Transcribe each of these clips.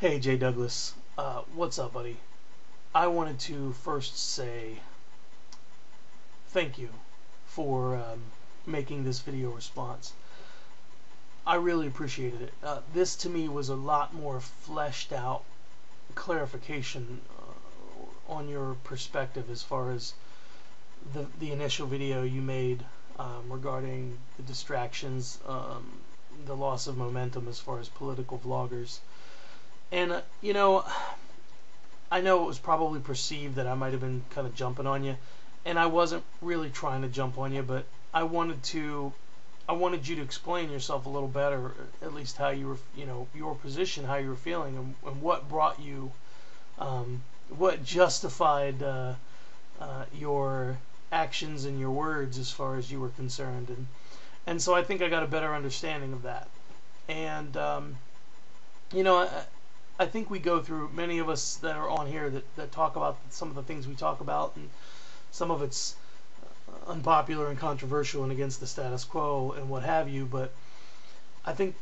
Hey Jay Douglas, what's up, buddy? I wanted to first say thank you for making this video response. I really appreciated it. This to me was a lot more fleshed out clarification on your perspective as far as the initial video you made regarding the distractions, the loss of momentum as far as political vloggers. And, I know it was probably perceived that I might have been kind of jumping on you, and I wasn't really trying to jump on you, but I wanted you to explain yourself a little better, at least how you were, your position, how you were feeling, and what brought you, what justified your actions and your words as far as you were concerned, and so I think I got a better understanding of that, and I think we go through, many of us that are on here that talk about some of the things we talk about, and some of it's unpopular and controversial and against the status quo and what have you, but I think,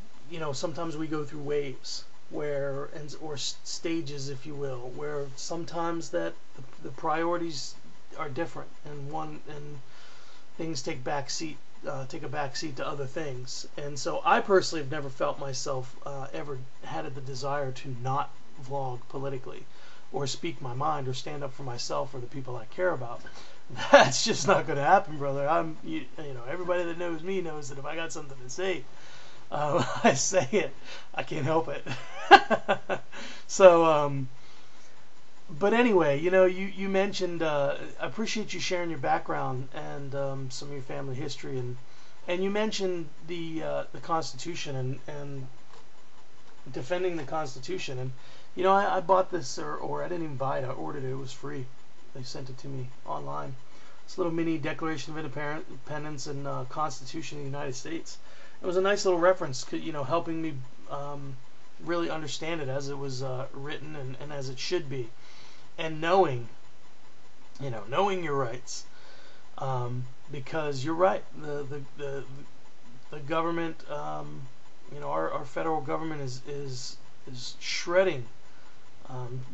sometimes we go through waves or stages, if you will, where sometimes that the priorities are different, and things take a back seat to other things. And so I personally have never felt myself ever had the desire to not vlog politically or speak my mind or stand up for myself or the people I care about. That's just not going to happen, brother. Everybody that knows me knows that if I got something to say, I say it. I can't help it. So but anyway, you mentioned, I appreciate you sharing your background and some of your family history, and you mentioned the Constitution and defending the Constitution, and I bought this, or I didn't even buy it, I ordered it. It was free. They sent it to me online. This little mini Declaration of Independence and Constitution of the United States. It was a nice little reference, helping me really understand it as it was written and as it should be. And knowing your rights, because you're right, the government, our federal government is shredding,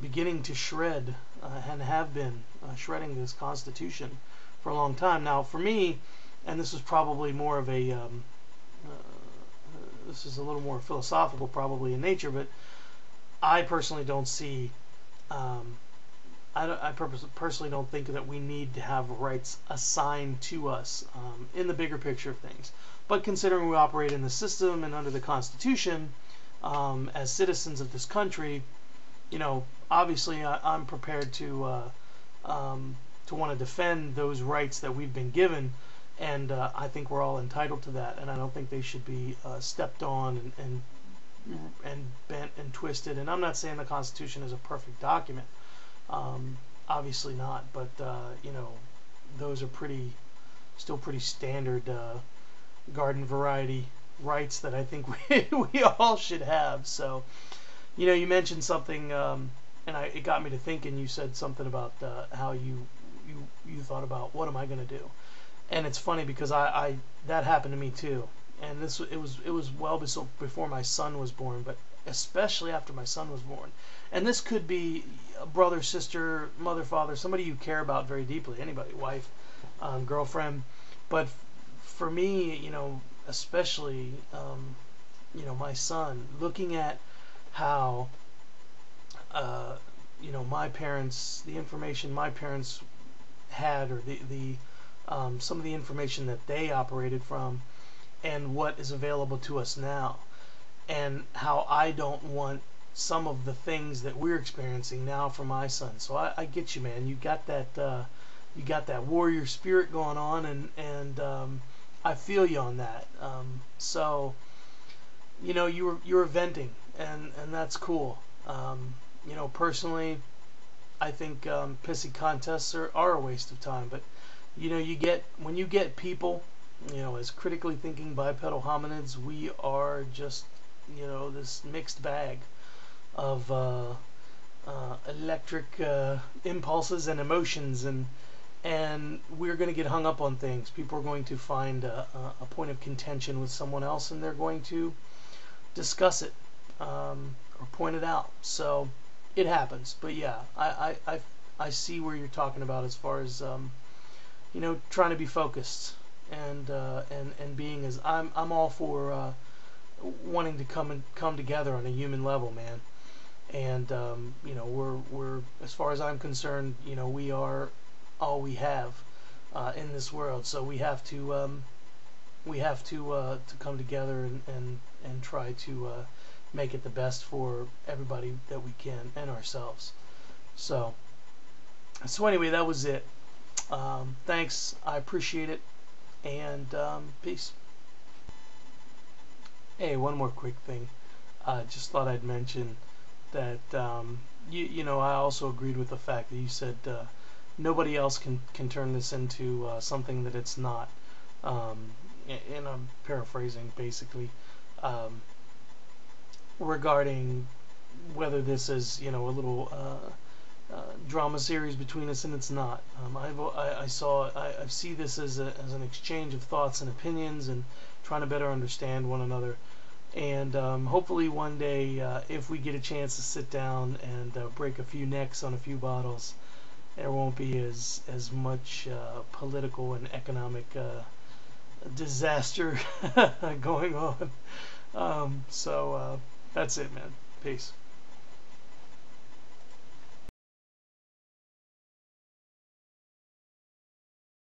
beginning to shred, and have been shredding this Constitution for a long time now. For me, and this is probably more of a, this is a little more philosophical probably in nature, but I personally don't see. I personally don't think that we need to have rights assigned to us in the bigger picture of things. But considering we operate in the system and under the Constitution as citizens of this country, obviously I'm prepared to want to defend those rights that we've been given, and I think we're all entitled to that, and I don't think they should be stepped on and bent and twisted. And I'm not saying the Constitution is a perfect document. Obviously not, but those are still pretty standard garden variety rights that I think we all should have. So, you mentioned something, and it got me to thinking. You said something about how you thought about what am I going to do, and it's funny because I that happened to me too, and it was well before my son was born, but especially after my son was born. And this could be a brother, sister, mother, father, somebody you care about very deeply, anybody, wife, girlfriend. But for me, especially, my son, looking at how, my parents, the information my parents had, or some of the information that they operated from, and what is available to us now, and how I don't want some of the things that we're experiencing now for my son. So I get you, man. You got that warrior spirit going on, and I feel you on that. So you were venting, and that's cool. Personally, I think pissy contests are a waste of time. But when you get people, as critically thinking bipedal hominids, we are just this mixed bag of electric impulses and emotions, and we're going to get hung up on things. People are going to find a point of contention with someone else, and they're going to discuss it. or pointed out. So it happens. But yeah, I see where you're talking about as far as trying to be focused and being as I'm all for wanting to come together on a human level, man. And we're as far as I'm concerned, we are all we have in this world. So we have to come together and try to make it the best for everybody that we can and ourselves. So anyway, that was it. Thanks, I appreciate it, and peace. Hey, one more quick thing. Just thought I'd mention that I also agreed with the fact that you said nobody else can turn this into something that it's not. And I'm paraphrasing basically regarding whether this is a little drama series between us, and it's not. I see this as an exchange of thoughts and opinions and trying to better understand one another. And hopefully one day, if we get a chance to sit down and break a few necks on a few bottles, there won't be as much political and economic disaster going on. So that's it, man. Peace.